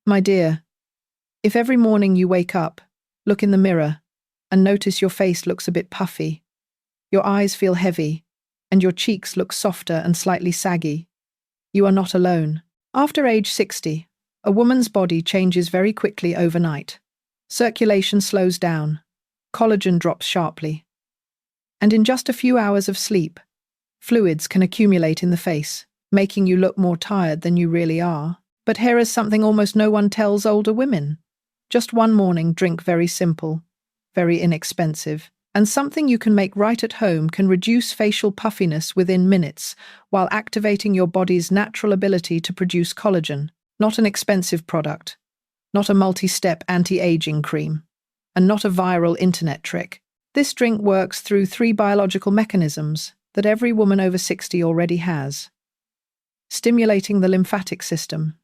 My dear, if every morning you wake up, look in the mirror, and notice your face looks a bit puffy, your eyes feel heavy, and your cheeks look softer and slightly saggy, you are not alone. After age 60, a woman's body changes very quickly overnight. Circulation slows down, collagen drops sharply, and in just a few hours of sleep, fluids can accumulate in the face, making you look more tired than you really are. But here is something almost no one tells older women. Just one morning drink very simple, very inexpensive, and something you can make right at home can reduce facial puffiness within minutes while activating your body's natural ability to produce collagen. Not an expensive product, not a multi-step anti-aging cream, and not a viral internet trick. This drink works through 3 biological mechanisms that every woman over 60 already has. Stimulating the lymphatic system,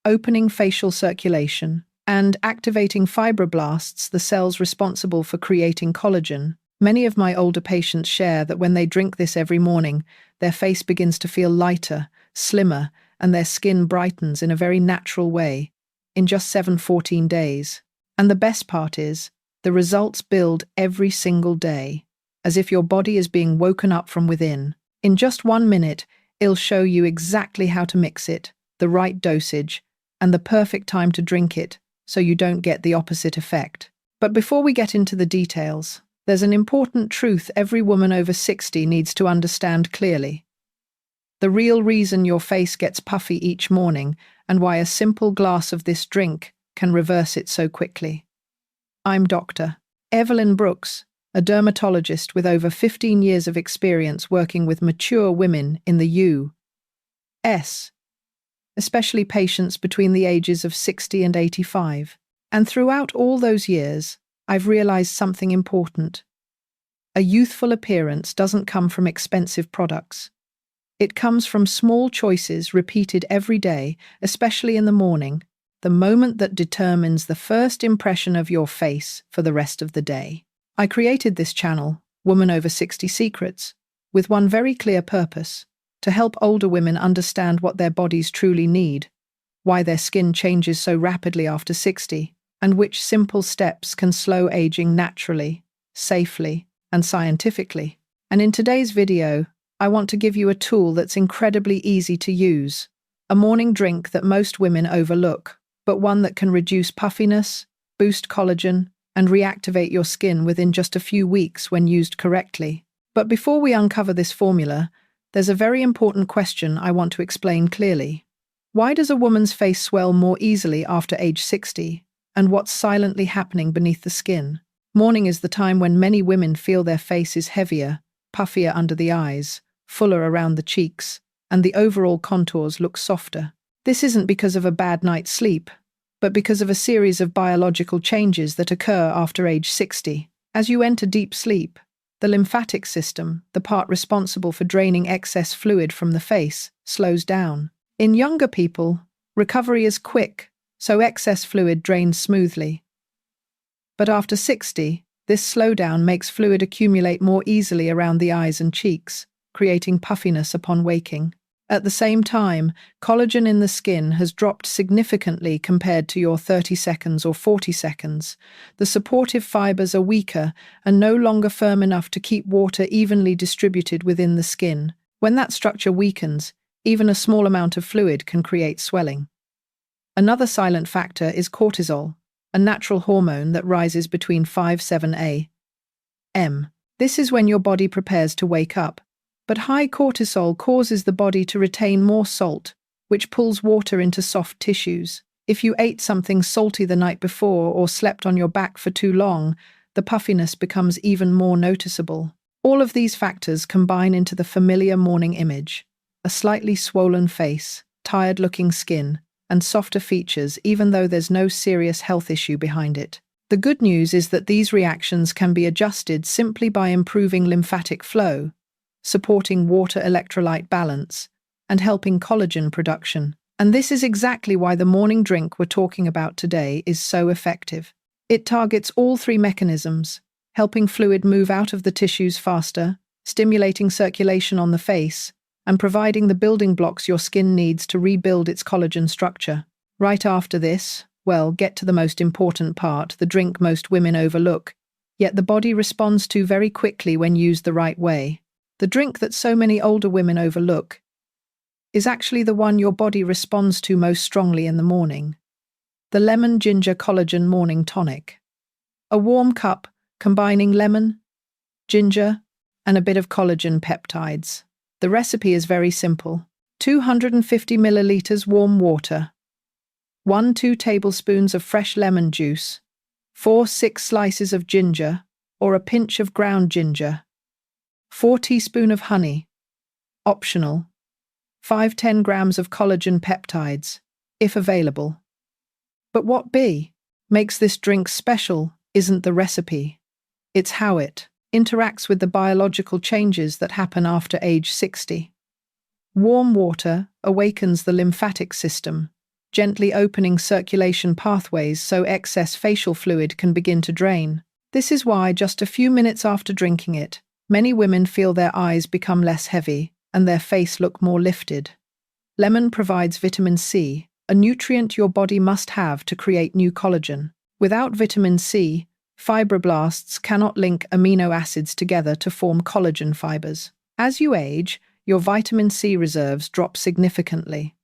opening facial circulation, and activating fibroblasts, the cells responsible for creating collagen. Many of my older patients share that when they drink this every morning, their face begins to feel lighter, slimmer, and their skin brightens in a very natural way, in just 7-14 days. And the best part is, the results build every single day, as if your body is being woken up from within. In just 1 minute, it'll show you exactly how to mix it, the right dosage, and the perfect time to drink it, so you don't get the opposite effect. But before we get into the details, there's an important truth every woman over 60 needs to understand clearly. The real reason your face gets puffy each morning and why a simple glass of this drink can reverse it so quickly. I'm Dr. Evelyn Brooks, a dermatologist with over 15 years of experience working with mature women in the U.S., especially patients between the ages of 60 and 85. And throughout all those years, I've realized something important. A youthful appearance doesn't come from expensive products. It comes from small choices repeated every day, especially in the morning, the moment that determines the first impression of your face for the rest of the day. I created this channel, Woman Over 60 Secrets, with one very clear purpose: to help older women understand what their bodies truly need, why their skin changes so rapidly after 60, and which simple steps can slow aging naturally, safely, and scientifically. And in today's video, I want to give you a tool that's incredibly easy to use, a morning drink that most women overlook, but one that can reduce puffiness, boost collagen, and reactivate your skin within just a few weeks when used correctly. But before we uncover this formula, there's a very important question I want to explain clearly. Why does a woman's face swell more easily after age 60, and what's silently happening beneath the skin? Morning is the time when many women feel their face is heavier, puffier under the eyes, fuller around the cheeks, and the overall contours look softer. This isn't because of a bad night's sleep, but because of a series of biological changes that occur after age 60. As you enter deep sleep, the lymphatic system, the part responsible for draining excess fluid from the face, slows down. In younger people, recovery is quick, so excess fluid drains smoothly. But after 60, this slowdown makes fluid accumulate more easily around the eyes and cheeks, creating puffiness upon waking. At the same time, collagen in the skin has dropped significantly compared to your 30 seconds or 40 seconds. The supportive fibers are weaker and no longer firm enough to keep water evenly distributed within the skin. When that structure weakens, even a small amount of fluid can create swelling. Another silent factor is cortisol, a natural hormone that rises between 5-7 a.m. This is when your body prepares to wake up. But high cortisol causes the body to retain more salt, which pulls water into soft tissues. If you ate something salty the night before or slept on your back for too long, the puffiness becomes even more noticeable. All of these factors combine into the familiar morning image: a slightly swollen face, tired-looking skin, and softer features, even though there's no serious health issue behind it. The good news is that these reactions can be adjusted simply by improving lymphatic flow, supporting water electrolyte balance, and helping collagen production. And this is exactly why the morning drink we're talking about today is so effective. It targets all 3 mechanisms, helping fluid move out of the tissues faster, stimulating circulation on the face, and providing the building blocks your skin needs to rebuild its collagen structure. Right after this, well, get to the most important part, the drink most women overlook, yet the body responds to very quickly when used the right way. The drink that so many older women overlook is actually the one your body responds to most strongly in the morning. The Lemon Ginger Collagen Morning Tonic. A warm cup combining lemon, ginger, and a bit of collagen peptides. The recipe is very simple. 250 milliliters warm water, 1-2 tablespoons of fresh lemon juice, 4-6 slices of ginger or a pinch of ground ginger, 4 teaspoons of honey, optional, 5-10 grams of collagen peptides, if available. But what makes this drink special isn't the recipe, it's how it interacts with the biological changes that happen after age 60. Warm water awakens the lymphatic system, gently opening circulation pathways so excess facial fluid can begin to drain. This is why, just a few minutes after drinking it, many women feel their eyes become less heavy and their face look more lifted. Lemon provides vitamin C, a nutrient your body must have to create new collagen. Without vitamin C, fibroblasts cannot link amino acids together to form collagen fibers. As you age, your vitamin C reserves drop significantly.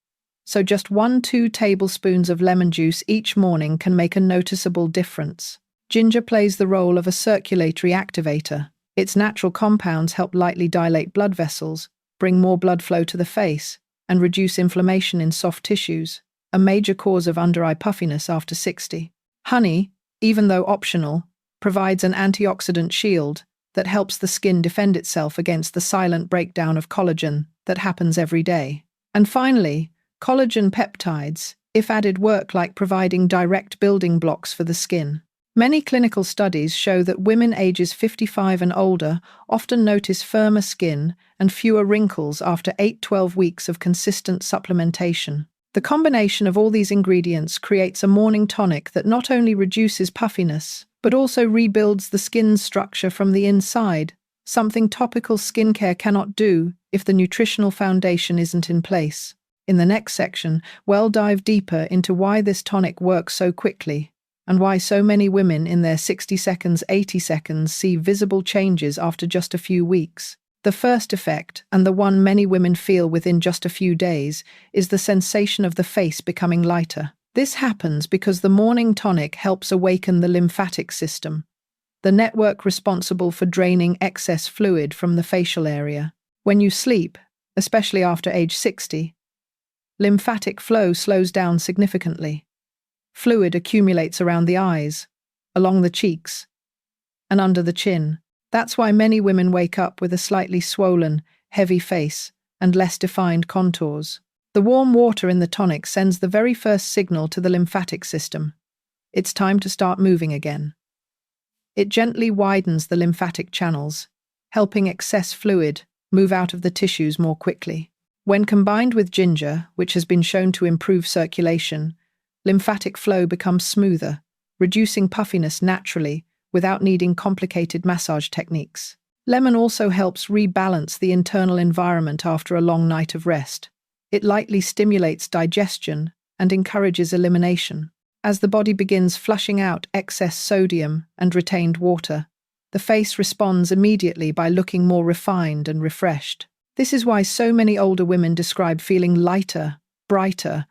So just 1-2 tablespoons of lemon juice each morning can make a noticeable difference. Ginger plays the role of a circulatory activator. Its natural compounds help lightly dilate blood vessels, bring more blood flow to the face, and reduce inflammation in soft tissues, a major cause of under-eye puffiness after 60. Honey, even though optional, provides an antioxidant shield that helps the skin defend itself against the silent breakdown of collagen that happens every day. And finally, collagen peptides, if added, work like providing direct building blocks for the skin. Many clinical studies show that women ages 55 and older often notice firmer skin and fewer wrinkles after 8-12 weeks of consistent supplementation. The combination of all these ingredients creates a morning tonic that not only reduces puffiness, but also rebuilds the skin's structure from the inside, something topical skincare cannot do if the nutritional foundation isn't in place. In the next section, we'll dive deeper into why this tonic works so quickly, and why so many women in their 60 seconds, 80 seconds see visible changes after just a few weeks. The first effect, and the one many women feel within just a few days, is the sensation of the face becoming lighter. This happens because the morning tonic helps awaken the lymphatic system, the network responsible for draining excess fluid from the facial area. When you sleep, especially after age 60, lymphatic flow slows down significantly. Fluid accumulates around the eyes, along the cheeks, and under the chin. That's why many women wake up with a slightly swollen, heavy face and less defined contours. The warm water in the tonic sends the very first signal to the lymphatic system. It's time to start moving again. It gently widens the lymphatic channels, helping excess fluid move out of the tissues more quickly. When combined with ginger, which has been shown to improve circulation, lymphatic flow becomes smoother, reducing puffiness naturally without needing complicated massage techniques. Lemon also helps rebalance the internal environment after a long night of rest. It lightly stimulates digestion and encourages elimination. As the body begins flushing out excess sodium and retained water, the face responds immediately by looking more refined and refreshed. This is why so many older women describe feeling lighter, brighter,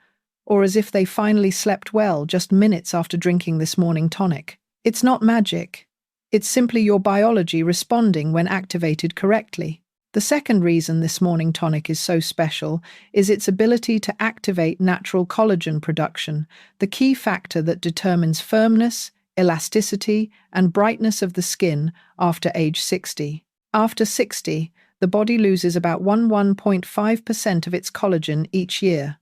or as if they finally slept well just minutes after drinking this morning tonic. It's not magic. It's simply your biology responding when activated correctly. The second reason this morning tonic is so special is its ability to activate natural collagen production, the key factor that determines firmness, elasticity, and brightness of the skin after age 60. After 60, the body loses about 1.5% of its collagen each year.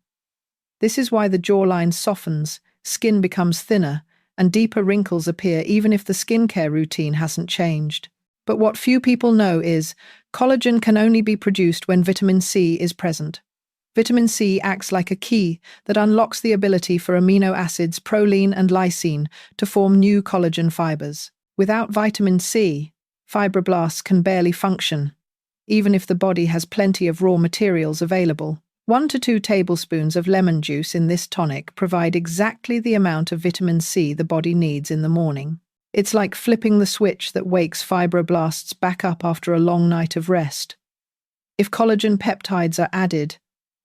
This is why the jawline softens, skin becomes thinner, and deeper wrinkles appear even if the skincare routine hasn't changed. But what few people know is, collagen can only be produced when vitamin C is present. Vitamin C acts like a key that unlocks the ability for amino acids proline and lysine to form new collagen fibers. Without vitamin C, fibroblasts can barely function, even if the body has plenty of raw materials available. 1 to 2 tablespoons of lemon juice in this tonic provide exactly the amount of vitamin C the body needs in the morning. It's like flipping the switch that wakes fibroblasts back up after a long night of rest. If collagen peptides are added,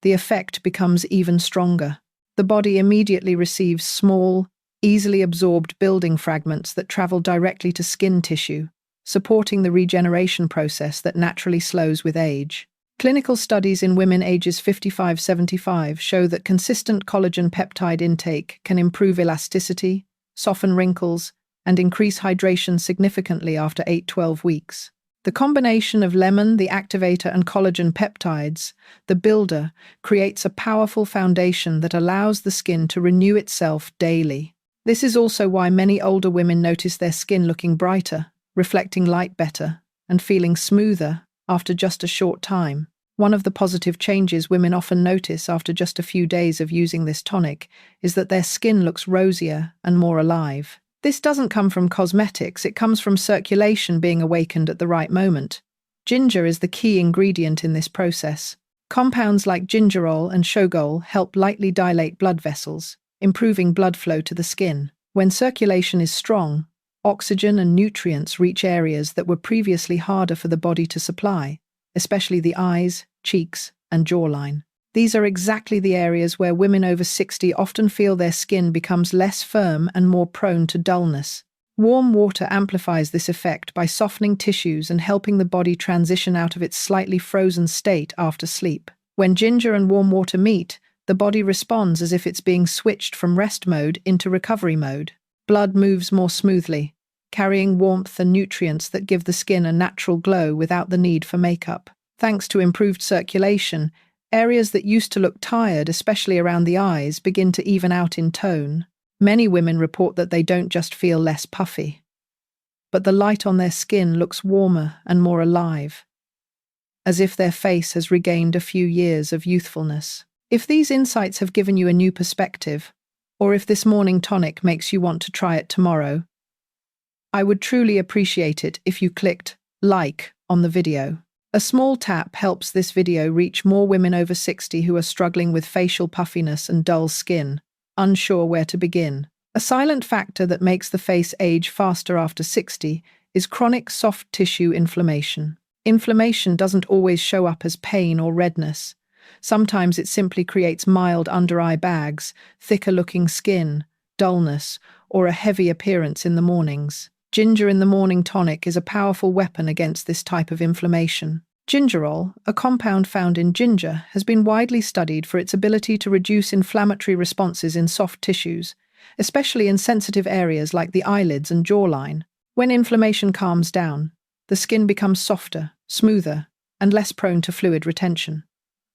the effect becomes even stronger. The body immediately receives small, easily absorbed building fragments that travel directly to skin tissue, supporting the regeneration process that naturally slows with age. Clinical studies in women ages 55-75 show that consistent collagen peptide intake can improve elasticity, soften wrinkles, and increase hydration significantly after 8-12 weeks. The combination of lemon, the activator, and collagen peptides, the builder, creates a powerful foundation that allows the skin to renew itself daily. This is also why many older women notice their skin looking brighter, reflecting light better, and feeling smoother after just a short time. One of the positive changes women often notice after just a few days of using this tonic is that their skin looks rosier and more alive. This doesn't come from cosmetics, it comes from circulation being awakened at the right moment. Ginger is the key ingredient in this process. Compounds like gingerol and shogol help lightly dilate blood vessels, improving blood flow to the skin. When circulation is strong, oxygen and nutrients reach areas that were previously harder for the body to supply, especially the eyes, cheeks, and jawline. These are exactly the areas where women over 60 often feel their skin becomes less firm and more prone to dullness. Warm water amplifies this effect by softening tissues and helping the body transition out of its slightly frozen state after sleep. When ginger and warm water meet, the body responds as if it's being switched from rest mode into recovery mode. Blood moves more smoothly, carrying warmth and nutrients that give the skin a natural glow without the need for makeup. Thanks to improved circulation, areas that used to look tired, especially around the eyes, begin to even out in tone. Many women report that they don't just feel less puffy, but the light on their skin looks warmer and more alive, as if their face has regained a few years of youthfulness. If these insights have given you a new perspective, or if this morning tonic makes you want to try it tomorrow, I would truly appreciate it if you clicked like on the video. A small tap helps this video reach more women over 60 who are struggling with facial puffiness and dull skin, unsure where to begin. A silent factor that makes the face age faster after 60 is chronic soft tissue inflammation. Inflammation doesn't always show up as pain or redness. Sometimes it simply creates mild under-eye bags, thicker-looking skin, dullness, or a heavy appearance in the mornings. Ginger in the morning tonic is a powerful weapon against this type of inflammation. Gingerol, a compound found in ginger, has been widely studied for its ability to reduce inflammatory responses in soft tissues, especially in sensitive areas like the eyelids and jawline. When inflammation calms down, the skin becomes softer, smoother, and less prone to fluid retention.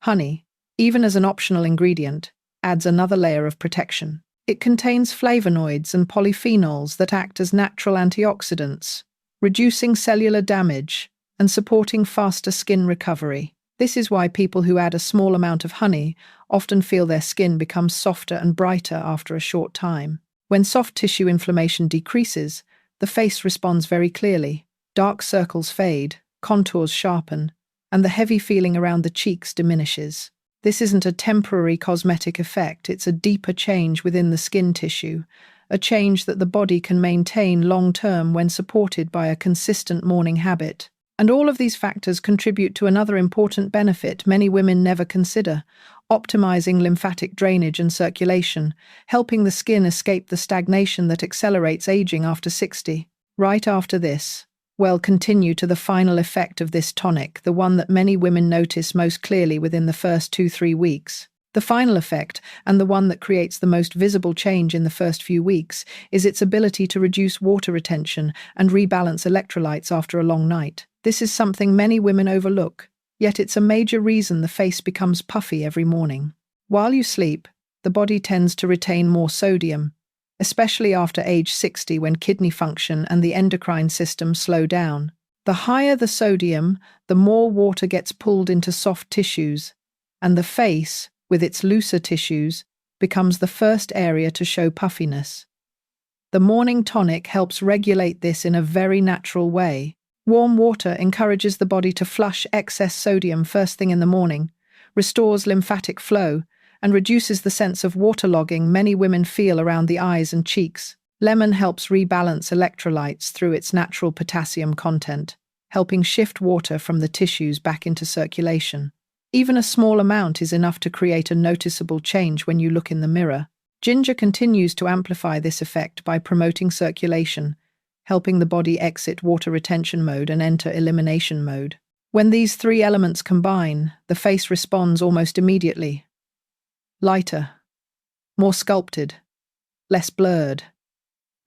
Honey, even as an optional ingredient, adds another layer of protection. It contains flavonoids and polyphenols that act as natural antioxidants, reducing cellular damage and supporting faster skin recovery. This is why people who add a small amount of honey often feel their skin becomes softer and brighter after a short time. When soft tissue inflammation decreases, the face responds very clearly. Dark circles fade, contours sharpen, and the heavy feeling around the cheeks diminishes. This isn't a temporary cosmetic effect, it's a deeper change within the skin tissue, a change that the body can maintain long-term when supported by a consistent morning habit. And all of these factors contribute to another important benefit many women never consider: optimizing lymphatic drainage and circulation, helping the skin escape the stagnation that accelerates aging after 60. Right after this, continue to the final effect of this tonic, the one that many women notice most clearly within the first 2-3 weeks. The final effect, and the one that creates the most visible change in the first few weeks, is its ability to reduce water retention and rebalance electrolytes after a long night. This is something many women overlook, yet it's a major reason the face becomes puffy every morning. While you sleep, the body tends to retain more sodium, especially after age 60 when kidney function and the endocrine system slow down. The higher the sodium, the more water gets pulled into soft tissues, and the face, with its looser tissues, becomes the first area to show puffiness. The morning tonic helps regulate this in a very natural way. Warm water encourages the body to flush excess sodium first thing in the morning, restores lymphatic flow, and reduces the sense of waterlogging many women feel around the eyes and cheeks. Lemon helps rebalance electrolytes through its natural potassium content, helping shift water from the tissues back into circulation. Even a small amount is enough to create a noticeable change when you look in the mirror. Ginger continues to amplify this effect by promoting circulation, helping the body exit water retention mode and enter elimination mode. When these three elements combine, the face responds almost immediately. Lighter, more sculpted, less blurred,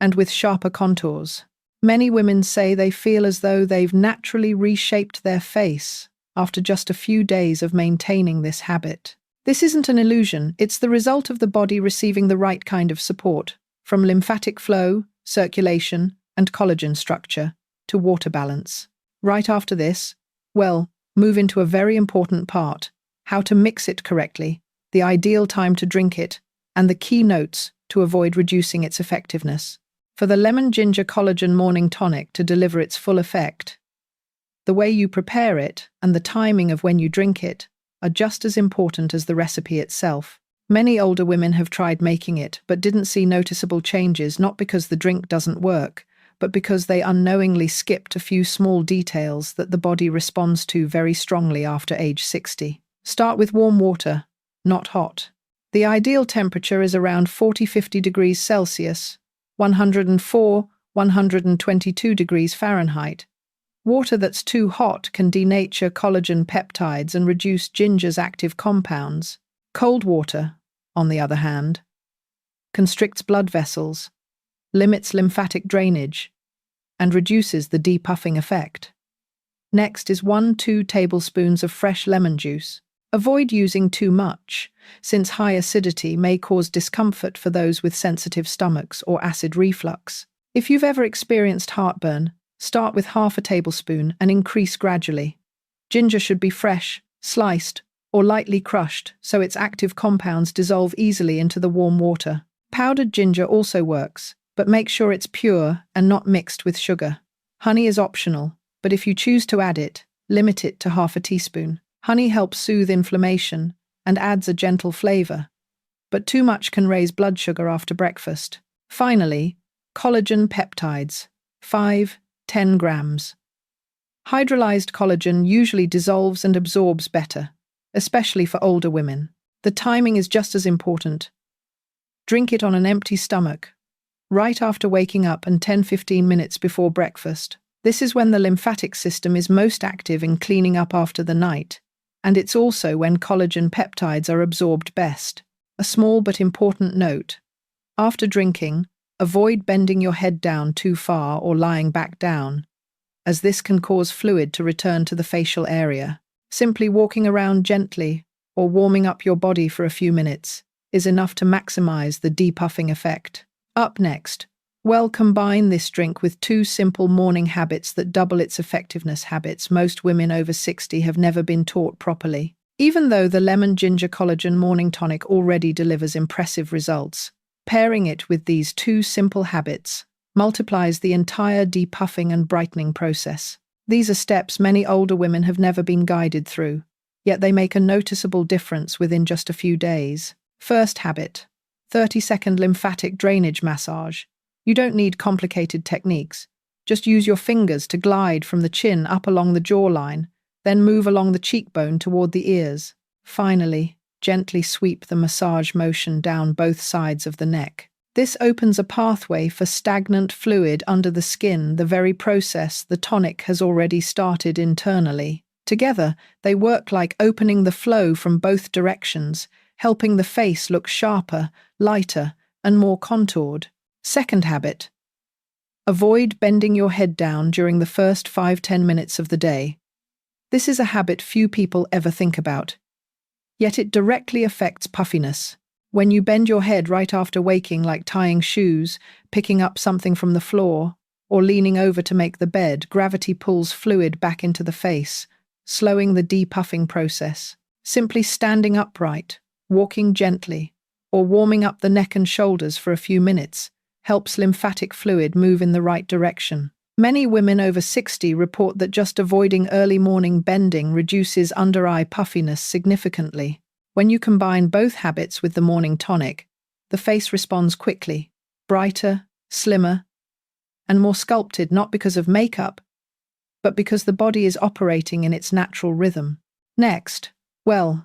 and with sharper contours. Many women say they feel as though they've naturally reshaped their face after just a few days of maintaining this habit. This isn't an illusion, it's the result of the body receiving the right kind of support, from lymphatic flow, circulation, and collagen structure to water balance. Right after this, move into a very important part: how to mix it correctly, the ideal time to drink it, and the key notes to avoid reducing its effectiveness. For the lemon ginger collagen morning tonic to deliver its full effect, the way you prepare it and the timing of when you drink it are just as important as the recipe itself. Many older women have tried making it but didn't see noticeable changes, not because the drink doesn't work, but because they unknowingly skipped a few small details that the body responds to very strongly after age 60. Start with warm water, not hot. The ideal temperature is around 40–50 degrees Celsius, 104–122 degrees Fahrenheit. Water that's too hot can denature collagen peptides and reduce ginger's active compounds. Cold water, on the other hand, constricts blood vessels, limits lymphatic drainage, and reduces the depuffing effect. Next is 1–2 tablespoons of fresh lemon juice. Avoid using too much, since high acidity may cause discomfort for those with sensitive stomachs or acid reflux. If you've ever experienced heartburn, start with half a tablespoon and increase gradually. Ginger should be fresh, sliced, or lightly crushed so its active compounds dissolve easily into the warm water. Powdered ginger also works, but make sure it's pure and not mixed with sugar. Honey is optional, but if you choose to add it, limit it to half a teaspoon. Honey helps soothe inflammation and adds a gentle flavor, but too much can raise blood sugar after breakfast. Finally, collagen peptides, 5–10 grams. Hydrolyzed collagen usually dissolves and absorbs better, especially for older women. The timing is just as important. Drink it on an empty stomach, right after waking up, and 10–15 minutes before breakfast. This is when the lymphatic system is most active in cleaning up after the night, and it's also when collagen peptides are absorbed best. A small but important note: after drinking, avoid bending your head down too far or lying back down, as this can cause fluid to return to the facial area. Simply walking around gently or warming up your body for a few minutes is enough to maximize the depuffing effect. Up next, combine this drink with 2 simple morning habits that double its effectiveness. Habits most women over 60 have never been taught properly. Even though the lemon ginger collagen morning tonic already delivers impressive results, pairing it with these 2 simple habits multiplies the entire depuffing and brightening process. These are steps many older women have never been guided through, yet they make a noticeable difference within just a few days. First habit: 30-second lymphatic drainage massage. You don't need complicated techniques. Just use your fingers to glide from the chin up along the jawline, then move along the cheekbone toward the ears. Finally, gently sweep the massage motion down both sides of the neck. This opens a pathway for stagnant fluid under the skin, the very process the tonic has already started internally. Together, they work like opening the flow from both directions, helping the face look sharper, lighter, and more contoured. Second habit: avoid bending your head down during the first 5–10 minutes of the day. This is a habit few people ever think about, yet it directly affects puffiness. When you bend your head right after waking, like tying shoes, picking up something from the floor, or leaning over to make the bed, gravity pulls fluid back into the face, slowing the depuffing process. Simply standing upright, walking gently, or warming up the neck and shoulders for a few minutes helps lymphatic fluid move in the right direction. Many women over 60 report that just avoiding early morning bending reduces under-eye puffiness significantly. When you combine both habits with the morning tonic, the face responds quickly, brighter, slimmer, and more sculpted, not because of makeup, but because the body is operating in its natural rhythm. Next,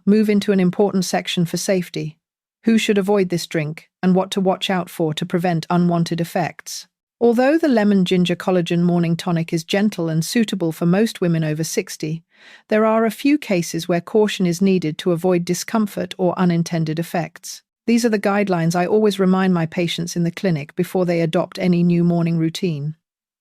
move into an important section for safety. Who should avoid this drink, and what to watch out for to prevent unwanted effects? Although the lemon ginger collagen morning tonic is gentle and suitable for most women over 60, there are a few cases where caution is needed to avoid discomfort or unintended effects. These are the guidelines I always remind my patients in the clinic before they adopt any new morning routine.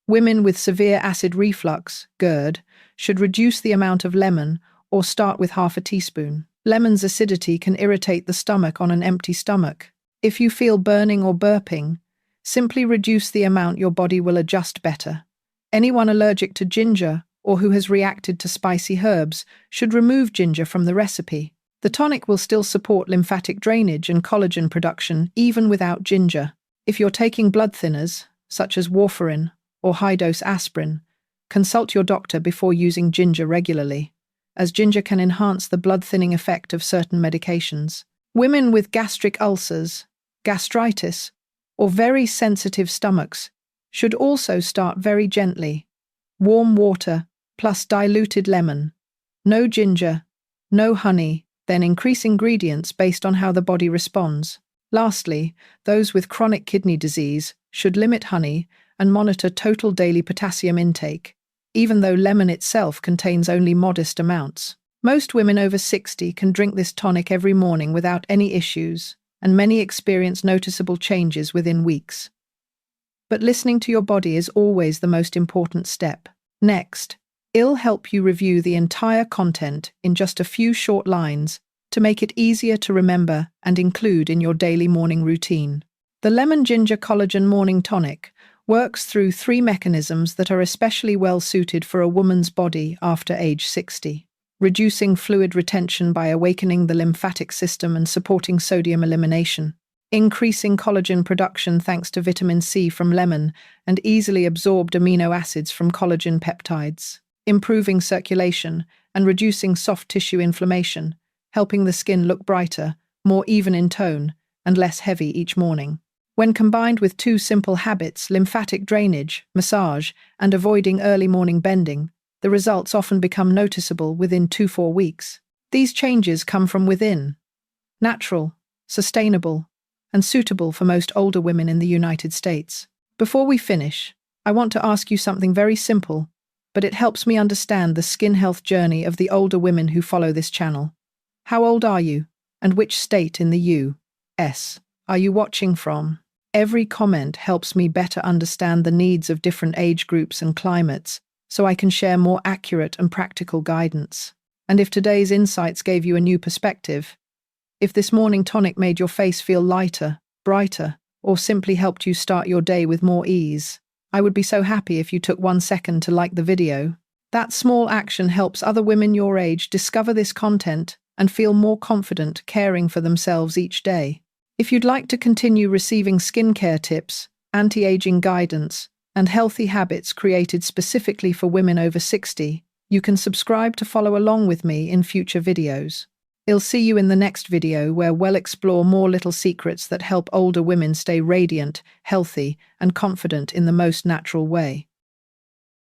Women with severe acid reflux, GERD, should reduce the amount of lemon or start with half a teaspoon. Lemon's acidity can irritate the stomach on an empty stomach. If you feel burning or burping, simply reduce the amount. Your body will adjust better. Anyone allergic to ginger or who has reacted to spicy herbs should remove ginger from the recipe. The tonic will still support lymphatic drainage and collagen production even without ginger. If you're taking blood thinners, such as warfarin or high-dose aspirin, consult your doctor before using ginger regularly, as ginger can enhance the blood-thinning effect of certain medications. Women with gastric ulcers, gastritis, or very sensitive stomachs should also start very gently. Warm water plus diluted lemon. No ginger, no honey, then increase ingredients based on how the body responds. Lastly, those with chronic kidney disease should limit honey and monitor total daily potassium intake, even though lemon itself contains only modest amounts. Most women over 60 can drink this tonic every morning without any issues, and many experience noticeable changes within weeks. But listening to your body is always the most important step. Next, I'll help you review the entire content in just a few short lines to make it easier to remember and include in your daily morning routine. The lemon ginger collagen morning tonic works through 3 mechanisms that are especially well suited for a woman's body after age 60. Reducing fluid retention by awakening the lymphatic system and supporting sodium elimination. Increasing collagen production thanks to vitamin C from lemon and easily absorbed amino acids from collagen peptides. Improving circulation and reducing soft tissue inflammation, helping the skin look brighter, more even in tone, and less heavy each morning. When combined with 2 simple habits, lymphatic drainage, massage, and avoiding early morning bending, the results often become noticeable within 2-4 weeks. These changes come from within, natural, sustainable, and suitable for most older women in the United States. Before we finish, I want to ask you something very simple, but it helps me understand the skin health journey of the older women who follow this channel. How old are you, and which state in the U.S. are you watching from? Every comment helps me better understand the needs of different age groups and climates, so I can share more accurate and practical guidance. And if today's insights gave you a new perspective, if this morning tonic made your face feel lighter, brighter, or simply helped you start your day with more ease, I would be so happy if you took 1 second to like the video. That small action helps other women your age discover this content and feel more confident caring for themselves each day. If you'd like to continue receiving skincare tips, anti-aging guidance, and healthy habits created specifically for women over 60, you can subscribe to follow along with me in future videos. I'll see you in the next video where we'll explore more little secrets that help older women stay radiant, healthy, and confident in the most natural way.